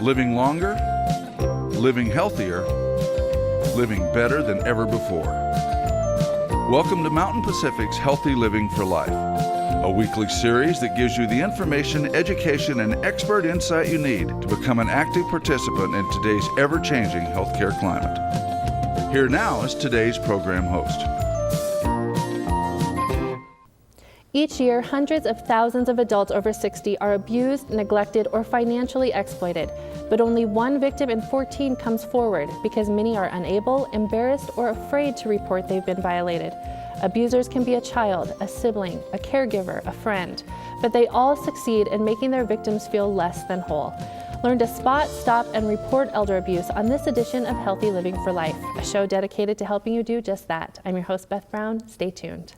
Living longer, living healthier, living better than ever before. Welcome to Mountain Pacific's Healthy Living for Life, a weekly series that gives you the information, education, and expert insight you need to become an active participant in today's ever-changing healthcare climate. Here now is today's program host. Each year, hundreds of thousands of adults over 60 are abused, neglected, or financially exploited, but only one victim in 14 comes forward because many are unable, embarrassed, or afraid to report they've been violated. Abusers can be a child, a sibling, a caregiver, a friend, but they all succeed in making their victims feel less than whole. Learn to spot, stop, and report elder abuse on this edition of Healthy Living for Life, a show dedicated to helping you do just that. I'm your host, Beth Brown. Stay tuned.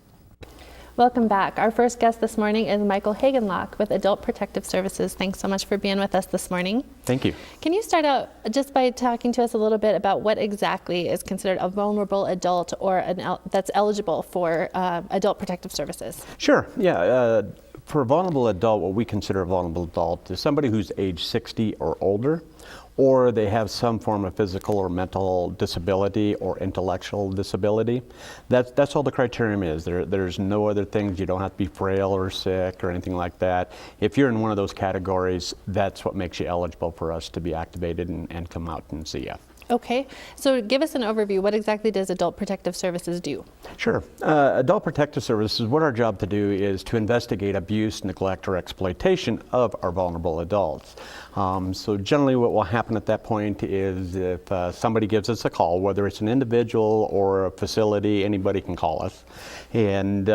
Welcome back. Our first guest this morning is Michael Hagenlock with Adult Protective Services. Thanks so much for being with us this morning. Thank you. Can you start out just by talking to us a little bit about what exactly is considered a vulnerable adult or that's eligible for Adult Protective Services? Sure. Yeah. For a vulnerable adult, what we consider a vulnerable adult is somebody who's age 60 or older, or they have some form of physical or mental disability or intellectual disability. That's all the criterion is. There's no other things. You don't have to be frail or sick or anything like that. If you're in one of those categories, that's what makes you eligible for us to be activated and come out and see you. Okay, so give us an overview. What exactly does Adult Protective Services do? Sure. Adult Protective Services, what our job to do is to investigate abuse, neglect, or exploitation of our vulnerable adults. So generally what will happen at that point is if somebody gives us a call, whether it's an individual or a facility, anybody can call us. And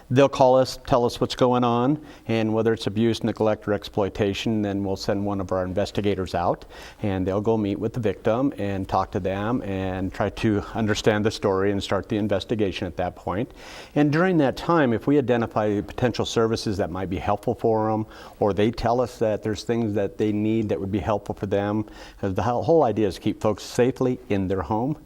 they'll call us, tell us what's going on, and whether it's abuse, neglect, or exploitation, then we'll send one of our investigators out, and they'll go meet with the victim and talk to them and try to understand the story and start the investigation at that point. And during that time, if we identify potential services that might be helpful for them, or they tell us that there's things that they need that would be helpful for them, because the whole idea is to keep folks safely in their home,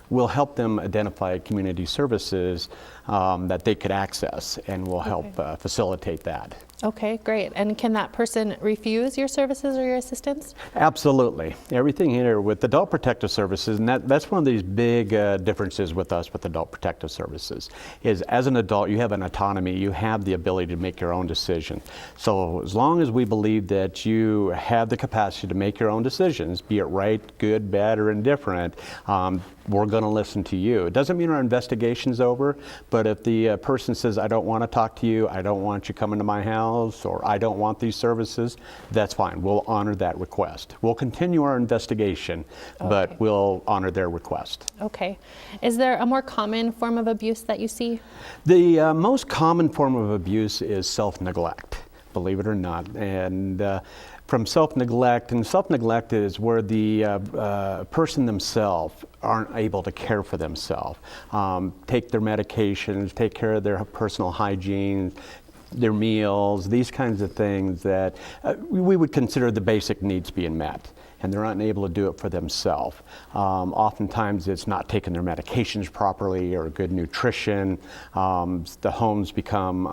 we'll help them identify community services that they could access, and we'll help facilitate that. Okay, great. And can that person refuse your services or your assistance? Absolutely. Everything here with Adult Protective Services, and that's one of these big differences with us with Adult Protective Services, is as an adult you have an autonomy, you have the ability to make your own decision. So as long as we believe that you have the capacity to make your own decisions, be it right, good, bad, or indifferent, we're going to listen to you. It doesn't mean our investigation's over, but if the person says, I don't want to talk to you, I don't want you coming to my house, or I don't want these services, that's fine. We'll honor that request. We'll continue our investigation, but we'll honor their request. Okay. Is there a more common form of abuse that you see? The most common form of abuse is self-neglect, believe it or not. And from self-neglect, and self-neglect is where the person themselves aren't able to care for themselves, take their medications, take care of their personal hygiene, their meals, these kinds of things that we would consider the basic needs being met, and they're unable to do it for themselves. Oftentimes it's not taking their medications properly or good nutrition. The homes become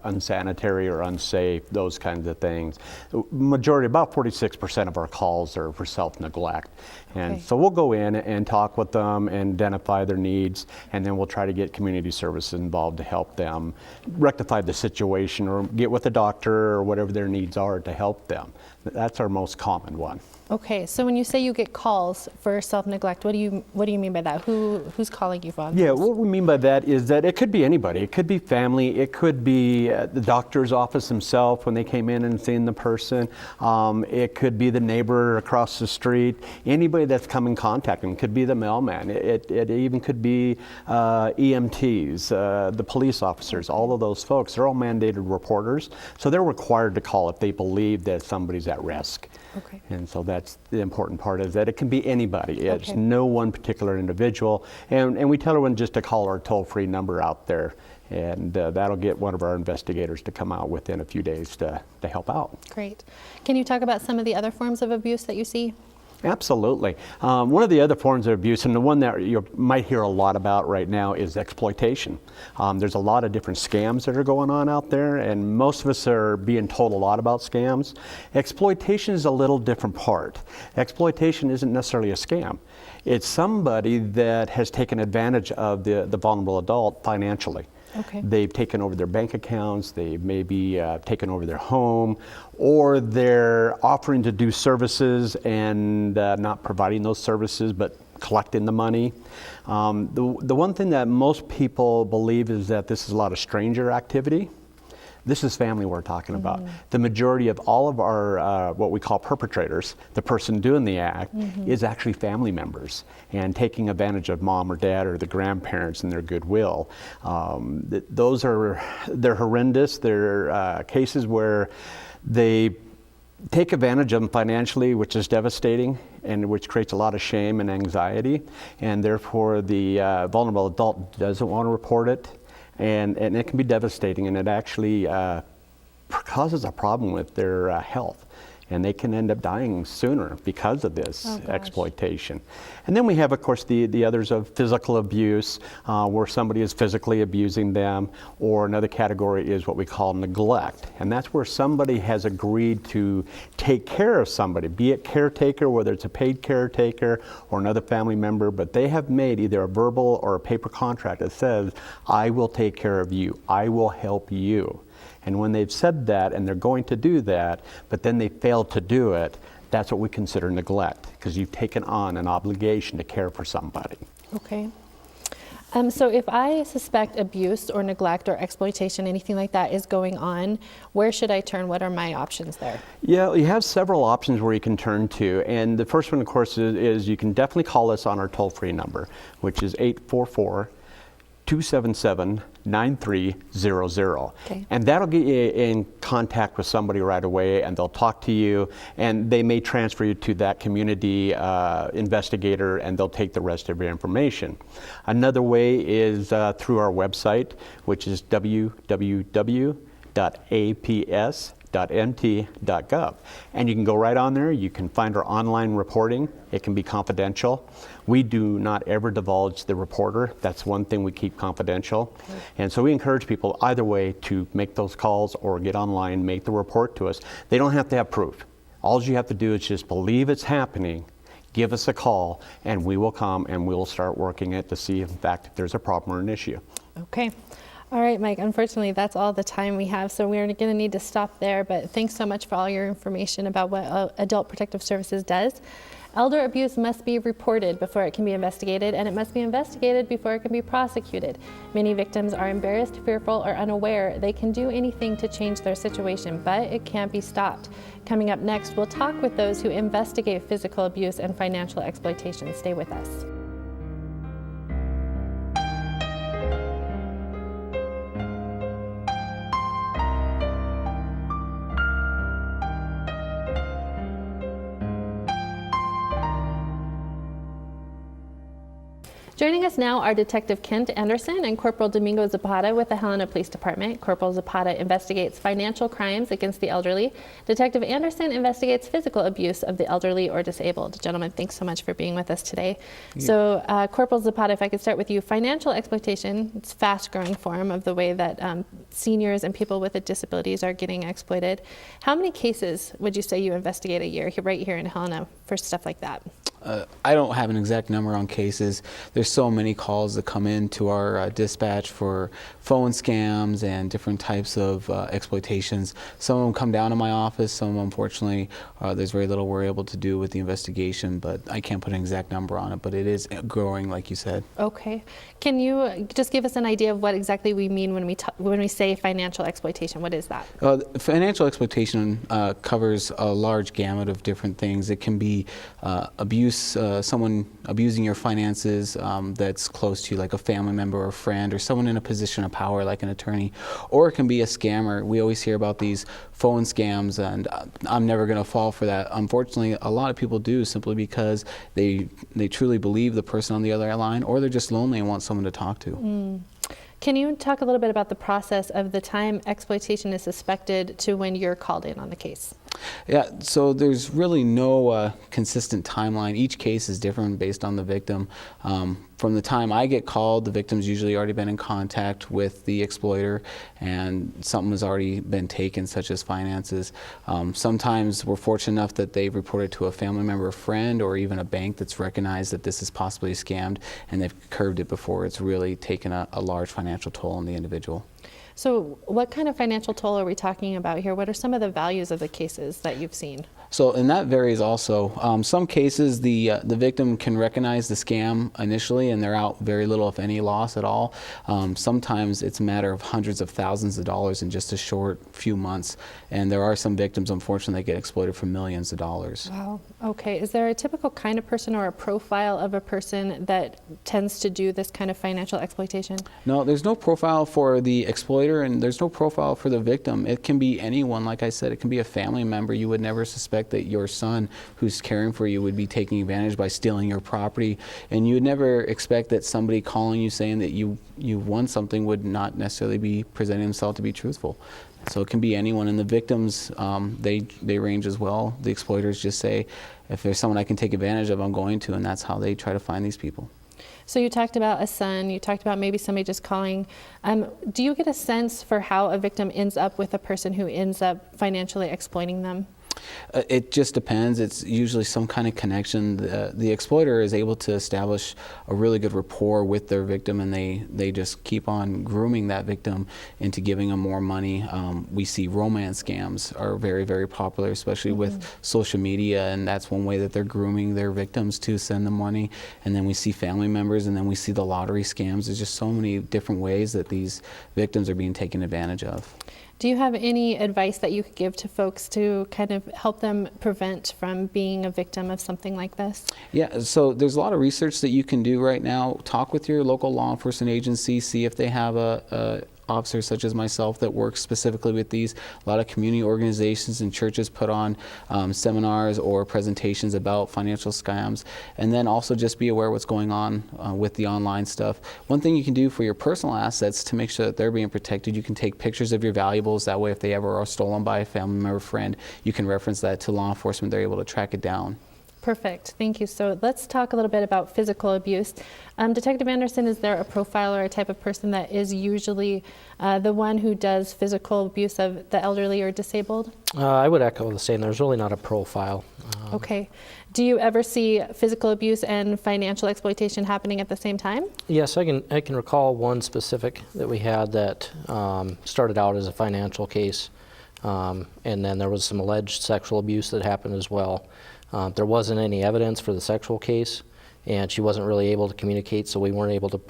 unsanitary or unsafe, those kinds of things. Majority, about 46% of our calls are for self-neglect. And so we'll go in and talk with them and identify their needs, and then we'll try to get community services involved to help them rectify the situation or get with a doctor or whatever their needs are to help them. That's our most common one. Okay, so when you say you get calls for self-neglect, what do you mean by that? Who's calling you for? Yeah, what we mean by that is that it could be anybody. It could be family. It could be the doctor's office himself when they came in and seen the person. It could be the neighbor across the street. Anybody that's come in contact with them. It could be the mailman. It even could be EMTs, the police officers. All of those folks, they're all mandated reporters, so they're required to call if they believe that somebody's at risk. Okay. And so that's the important part, is that it can be anybody. It's no one particular individual. And we tell everyone just to call our toll-free number out there, and that'll get one of our investigators to come out within a few days to help out. Great. Can you talk about some of the other forms of abuse that you see? Absolutely. One of the other forms of abuse, and the one that you might hear a lot about right now, is exploitation. There's a lot of different scams that are going on out there, and most of us are being told a lot about scams. Exploitation is a little different part. Exploitation isn't necessarily a scam. It's somebody that has taken advantage of the vulnerable adult financially. Okay. They've taken over their bank accounts, they've maybe taken over their home, or they're offering to do services and not providing those services but collecting the money. The one thing that most people believe is that this is a lot of stranger activity. This is family we're talking about. The majority of all of our what we call perpetrators, the person doing the act, is actually family members and taking advantage of mom or dad or the grandparents and their goodwill. They're horrendous. They're cases where they take advantage of them financially, which is devastating and which creates a lot of shame and anxiety, and therefore the vulnerable adult doesn't want to report it. And it can be devastating, and it actually causes a problem with their health. And they can end up dying sooner because of this exploitation. And then we have, of course, the others of physical abuse, where somebody is physically abusing them, or another category is what we call neglect. And that's where somebody has agreed to take care of somebody, be it caretaker, whether it's a paid caretaker or another family member, but they have made either a verbal or a paper contract that says, I will take care of you, I will help you. And when they've said that and they're going to do that, but then they fail to do it, that's what we consider neglect, because you've taken on an obligation to care for somebody. Okay. So if I suspect abuse or neglect or exploitation, anything like that is going on, where should I turn? What are my options there? Yeah, you have several options where you can turn to. And the first one, of course, is you can definitely call us on our toll-free number, which is 844-277-9300. Okay. And that'll get you in contact with somebody right away, and they'll talk to you, and they may transfer you to that community investigator, and they'll take the rest of your information. Another way is through our website, which is www.aps.mt.gov. And you can go right on there, you can find our online reporting, it can be confidential. We do not ever divulge the reporter, that's one thing we keep confidential. Okay. And so we encourage people either way to make those calls or get online, make the report to us. They don't have to have proof. All you have to do is just believe it's happening, give us a call, and we will come and we'll start working it to see if in fact if there's a problem or an issue. Okay. All right, Mike, unfortunately, that's all the time we have, so we're going to need to stop there, but thanks so much for all your information about what Adult Protective Services does. Elder abuse must be reported before it can be investigated, and it must be investigated before it can be prosecuted. Many victims are embarrassed, fearful, or unaware they can do anything to change their situation, but it can't be stopped. Coming up next, we'll talk with those who investigate physical abuse and financial exploitation. Stay with us. Joining us now are Detective Kent Anderson and Corporal Domingo Zapata with the Helena Police Department. Corporal Zapata investigates financial crimes against the elderly. Detective Anderson investigates physical abuse of the elderly or disabled. Gentlemen, thanks so much for being with us today. Yeah. So, Corporal Zapata, if I could start with you. Financial exploitation, it's a fast-growing form of the way that seniors and people with disabilities are getting exploited. How many cases would you say you investigate a year right here in Helena for stuff like that? I don't have an exact number on cases. There's so many calls that come in to our dispatch for phone scams and different types of exploitations. Some of them come down to my office. Some of them, unfortunately, there's very little we're able to do with the investigation, but I can't put an exact number on it, but it is growing, like you said. Okay. Can you just give us an idea of what exactly we mean when we say financial exploitation? What is that? Financial exploitation covers a large gamut of different things. It can be abuse, someone abusing your finances that's close to you, like a family member or a friend, or someone in a position of power like an attorney, or it can be a scammer. We always hear about these phone scams, and I'm never going to fall for that. Unfortunately, a lot of people do, simply because they truly believe the person on the other line, or they're just lonely and want someone to talk to. Can you talk a little bit about the process of the time exploitation is suspected to when you're called in on the case? Yeah, so there's really no consistent timeline. Each case is different based on the victim. From the time I get called, the victim's usually already been in contact with the exploiter and something has already been taken, such as finances. Sometimes we're fortunate enough that they've reported to a family member, a friend, or even a bank that's recognized that this is possibly scammed and they've curbed it before it's really taken a large financial toll on the individual. So what kind of financial toll are we talking about here? What are some of the values of the cases that you've seen? So, and that varies also. Some cases, the victim can recognize the scam initially, and they're out very little, if any, loss at all. Sometimes it's a matter of hundreds of thousands of dollars in just a short few months. And there are some victims, unfortunately, that get exploited for millions of dollars. Wow. Okay. Is there a typical kind of person or a profile of a person that tends to do this kind of financial exploitation? No, there's no profile for the exploiter, and there's no profile for the victim. It can be anyone. Like I said, it can be a family member. You would never suspect that your son who's caring for you would be taking advantage by stealing your property, and you would never expect that somebody calling you saying that you won something would not necessarily be presenting himself to be truthful. So it can be anyone, and the victims, they range as well. The exploiters just say, if there's someone I can take advantage of, I'm going to, and that's how they try to find these people. So you talked about a son, you talked about maybe somebody just calling. Do you get a sense for how a victim ends up with a person who ends up financially exploiting them? It just depends. It's usually some kind of connection. The exploiter is able to establish a really good rapport with their victim, and they just keep on grooming that victim into giving them more money. We see romance scams are very, very popular, especially with social media, and that's one way that they're grooming their victims to send them money. And then we see family members, and then we see the lottery scams. There's just so many different ways that these victims are being taken advantage of. Do you have any advice that you could give to folks to kind of help them prevent from being a victim of something like this? Yeah, so there's a lot of research that you can do right now. Talk with your local law enforcement agency, see if they have a officers such as myself that work specifically with these. A lot of community organizations and churches put on seminars or presentations about financial scams, and then also just be aware what's going on with the online stuff. One thing you can do for your personal assets to make sure that they're being protected, you can take pictures of your valuables. That way if they ever are stolen by a family member or friend, you can reference that to law enforcement. They're able to track it down. Perfect, thank you. So let's talk a little bit about physical abuse. Detective Anderson, is there a profile or a type of person that is usually the one who does physical abuse of the elderly or disabled? I would echo the same. There's really not a profile. Okay. Do you ever see physical abuse and financial exploitation happening at the same time? Yes, I can recall one specific that we had that started out as a financial case, and then there was some alleged sexual abuse that happened as well. There wasn't any evidence for the sexual case, and she wasn't really able to communicate, so we weren't able to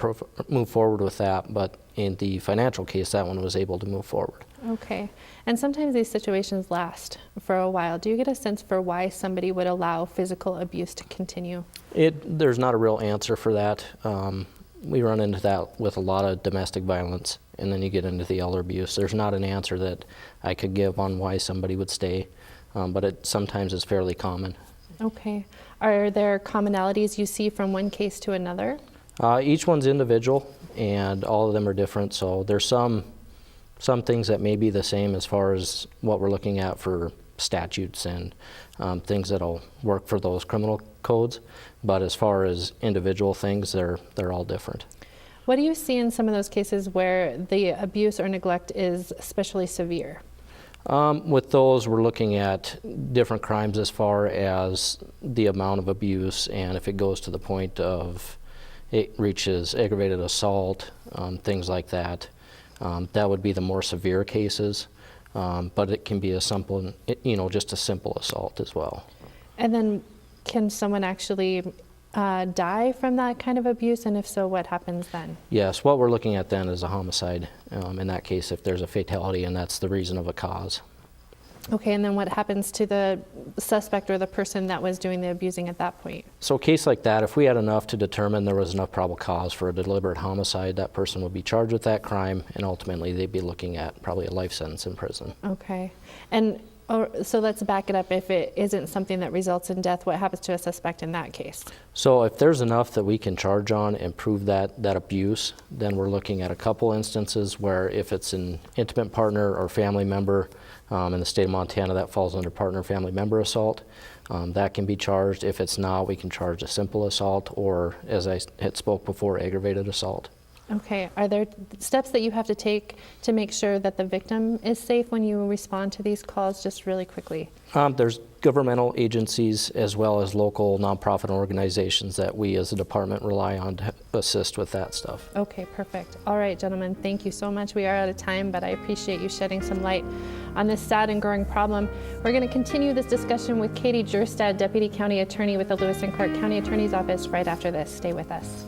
move forward with that. But in the financial case, that one was able to move forward. Okay. And sometimes these situations last for a while. Do you get a sense for why somebody would allow physical abuse to continue? There's not a real answer for that. We run into that with a lot of domestic violence, and then you get into the elder abuse. There's not an answer that I could give on why somebody would stay, but it sometimes is fairly common. Okay. Are there commonalities you see from one case to another? Each one's individual, and all of them are different. So there's some things that may be the same as far as what we're looking at for statutes and things that'll work for those criminal codes. But as far as individual things, they're all different. What do you see in some of those cases where the abuse or neglect is especially severe? With those, we're looking at different crimes as far as the amount of abuse, and if it goes to the point of it reaches aggravated assault, things like that. That would be the more severe cases, but it can be a simple, just a simple assault as well. And then can someone actually die from that kind of abuse, and if so, what happens then? Yes, what we're looking at then is a homicide. In that case, if there's a fatality and that's the reason of a cause. Okay, and then what happens to the suspect or the person that was doing the abusing at that point? So a case like that, if we had enough to determine there was enough probable cause for a deliberate homicide, that person would be charged with that crime, and ultimately they'd be looking at probably a life sentence in prison. Okay, and so let's back it up. If it isn't something that results in death, what happens to a suspect in that case? So if there's enough that we can charge on and prove that abuse, then we're looking at a couple instances where if it's an intimate partner or family member, In the state of Montana, that falls under partner family member assault. That can be charged. If it's not, we can charge a simple assault or, as I had spoke before, aggravated assault. Okay, are there steps that you have to take to make sure that the victim is safe when you respond to these calls, just really quickly? There's governmental agencies as well as local nonprofit organizations that we as a department rely on to assist with that stuff. Okay, perfect. All right, gentlemen, thank you so much. We are out of time, but I appreciate you shedding some light on this sad and growing problem. We're going to continue this discussion with Katie Gjerstad, Deputy County Attorney with the Lewis and Clark County Attorney's Office, right after this. Stay with us.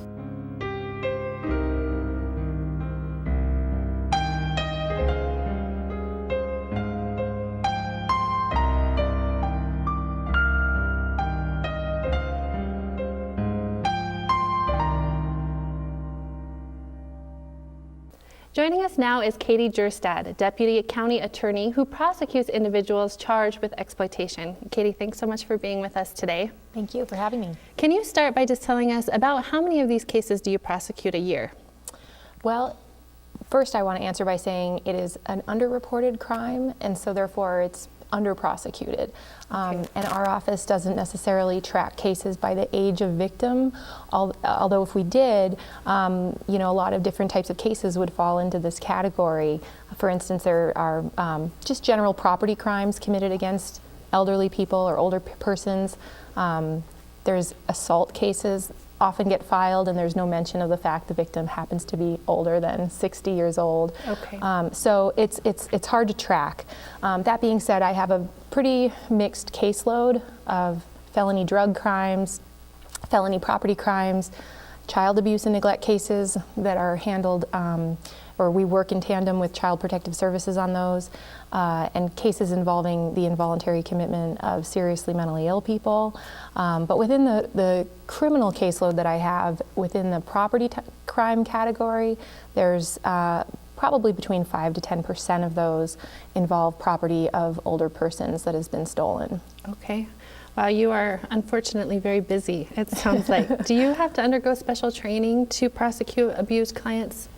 Joining us now is Katie Gjerstad, Deputy County Attorney who prosecutes individuals charged with exploitation. Katie, thanks so much for being with us today. Thank you for having me. Can you start by just telling us about how many of these cases do you prosecute a year? Well, first I want to answer by saying it is an underreported crime, and so therefore it's under-prosecuted. And our office doesn't necessarily track cases by the age of victim, although if we did, a lot of different types of cases would fall into this category. For instance, there are just general property crimes committed against elderly people or older persons. There's assault cases often get filed, and there's no mention of the fact the victim happens to be older than 60 years old. Okay. So it's hard to track. That being said, I have a pretty mixed caseload of felony drug crimes, felony property crimes, child abuse and neglect cases that are handled, or we work in tandem with Child Protective Services on those, and cases involving the involuntary commitment of seriously mentally ill people. But within the criminal caseload that I have within the property crime category, there's probably between 5 to 10% of those involve property of older persons that has been stolen. Okay. Wow, you are unfortunately very busy, it sounds like. Do you have to undergo special training to prosecute abused clients?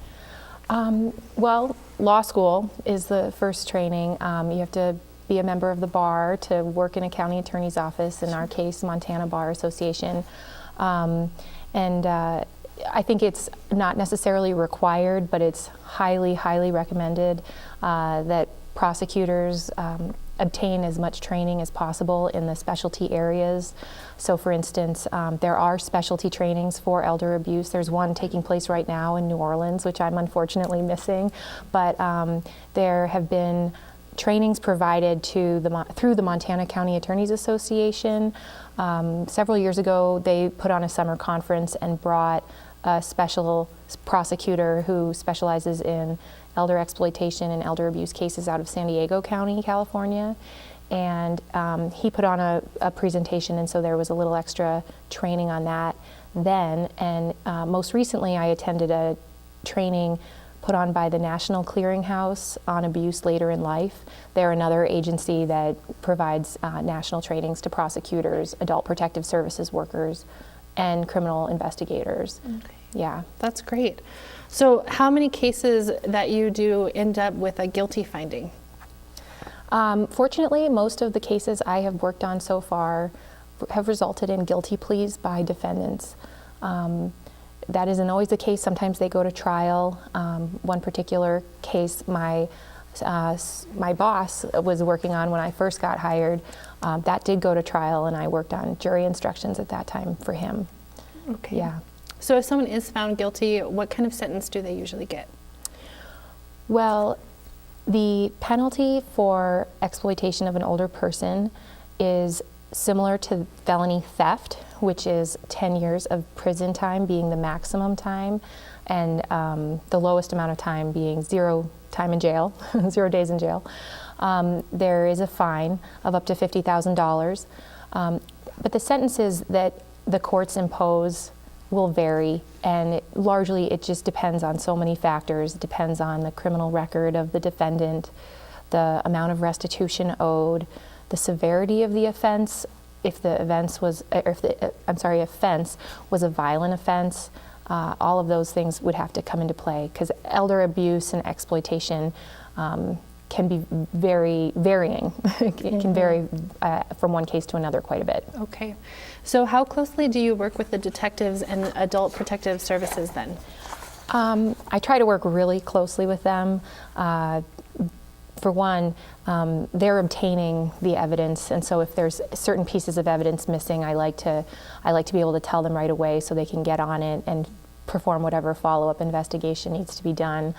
Well, law school is the first training. You have to be a member of the bar to work in a county attorney's office, in our case, Montana Bar Association. I think it's not necessarily required, but it's highly, highly recommended that prosecutors obtain as much training as possible in the specialty areas. So for instance, there are specialty trainings for elder abuse. There's one taking place right now in New Orleans, which I'm unfortunately missing, but there have been trainings provided to through the Montana County Attorneys Association. Several years ago, they put on a summer conference and brought a special prosecutor who specializes in elder exploitation and elder abuse cases out of San Diego County, California. And he put on a presentation, and so there was a little extra training on that then. And most recently, I attended a training put on by the National Clearinghouse on Abuse Later in Life. They're another agency that provides national trainings to prosecutors, adult protective services workers, and criminal investigators. Okay. Yeah. That's great. So how many cases that you do end up with a guilty finding? Fortunately, most of the cases I have worked on so far have resulted in guilty pleas by defendants. That isn't always the case. Sometimes they go to trial. One particular case my boss was working on when I first got hired, that did go to trial, and I worked on jury instructions at that time for him. Okay. Yeah. So if someone is found guilty, what kind of sentence do they usually get? Well, the penalty for exploitation of an older person is similar to felony theft, which is 10 years of prison time being the maximum time, and the lowest amount of time being 0 time in jail, 0 days in jail. There is a fine of up to $50,000, but the sentences that the courts impose will vary, and largely it just depends on so many factors. It depends on the criminal record of the defendant, the amount of restitution owed, the severity of the offense, if the offense was a violent offense. All of those things would have to come into play, because elder abuse and exploitation can be very varying. It can vary from one case to another quite a bit. Okay. So how closely do you work with the detectives and adult protective services then? I try to work really closely with them. For one, they're obtaining the evidence, and so if there's certain pieces of evidence missing, I like to be able to tell them right away so they can get on it and perform whatever follow-up investigation needs to be done.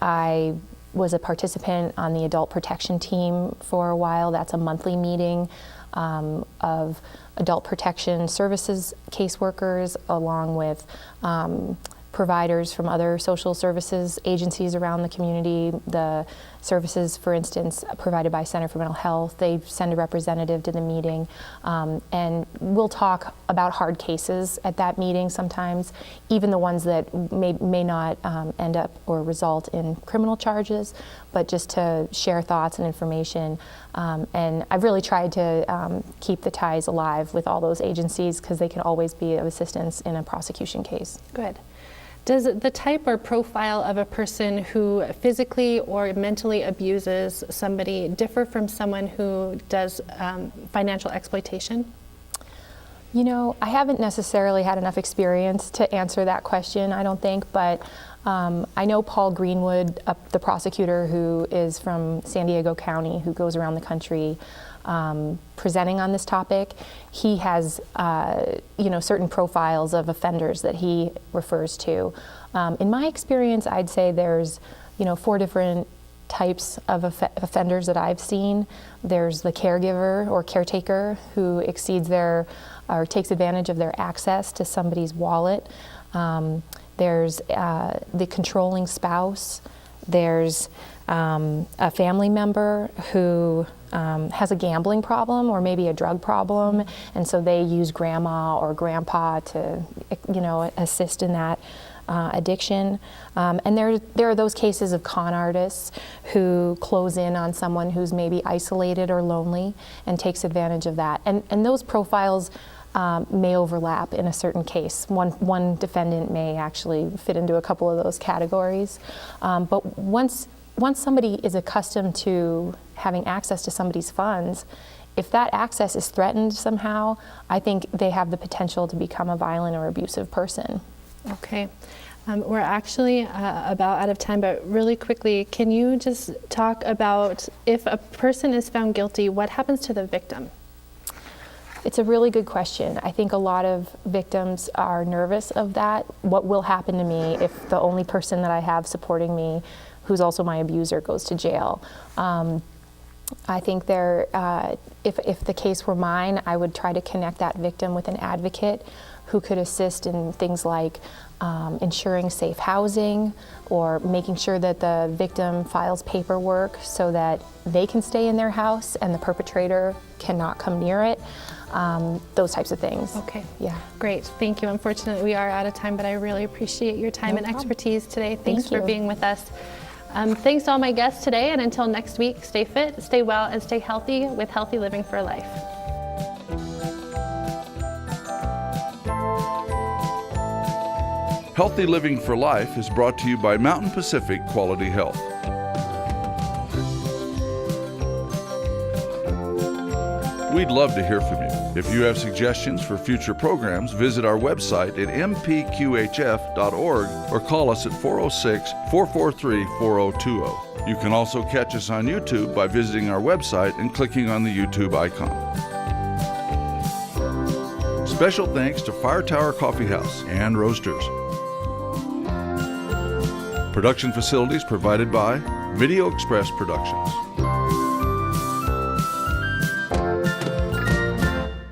I was a participant on the adult protection team for a while. That's a monthly meeting of adult protection services caseworkers, along with providers from other social services agencies around the community. The services, for instance, provided by Center for Mental Health, they send a representative to the meeting, and we'll talk about hard cases at that meeting sometimes, even the ones that may not end up or result in criminal charges, but just to share thoughts and information. And I've really tried to keep the ties alive with all those agencies because they can always be of assistance in a prosecution case. Good. Does the type or profile of a person who physically or mentally abuses somebody differ from someone who does financial exploitation? You know, I haven't necessarily had enough experience to answer that question, I don't think, but I know Paul Greenwood, the prosecutor who is from San Diego County, who goes around the country presenting on this topic. He has, certain profiles of offenders that he refers to. In my experience, I'd say there's, 4 different types of offenders that I've seen. There's the caregiver or caretaker who exceeds or takes advantage of their access to somebody's wallet. There's the controlling spouse. There's a family member who has a gambling problem or maybe a drug problem, and so they use grandma or grandpa to, assist in that addiction. And there are those cases of con artists who close in on someone who's maybe isolated or lonely and takes advantage of that. And those profiles may overlap in a certain case. One defendant may actually fit into a couple of those categories. But once somebody is accustomed to having access to somebody's funds, if that access is threatened somehow, I think they have the potential to become a violent or abusive person. Okay. We're actually about out of time, but really quickly, can you just talk about if a person is found guilty, what happens to the victim? It's a really good question. I think a lot of victims are nervous of that. What will happen to me if the only person that I have supporting me, who's also my abuser, goes to jail? I think if the case were mine, I would try to connect that victim with an advocate who could assist in things like ensuring safe housing or making sure that the victim files paperwork so that they can stay in their house and the perpetrator cannot come near it. Those types of things. Okay. Yeah. Great. Thank you. Unfortunately, we are out of time, but I really appreciate your time and expertise today. Thanks for being with us. Thanks to all my guests today, and until next week, stay fit, stay well, and stay healthy with Healthy Living for Life. Healthy Living for Life is brought to you by Mountain Pacific Quality Health. We'd love to hear from you. If you have suggestions for future programs, visit our website at mpqhf.org or call us at 406-443-4020. You can also catch us on YouTube by visiting our website and clicking on the YouTube icon. Special thanks to Fire Tower Coffee House and Roasters. Production facilities provided by Video Express Productions.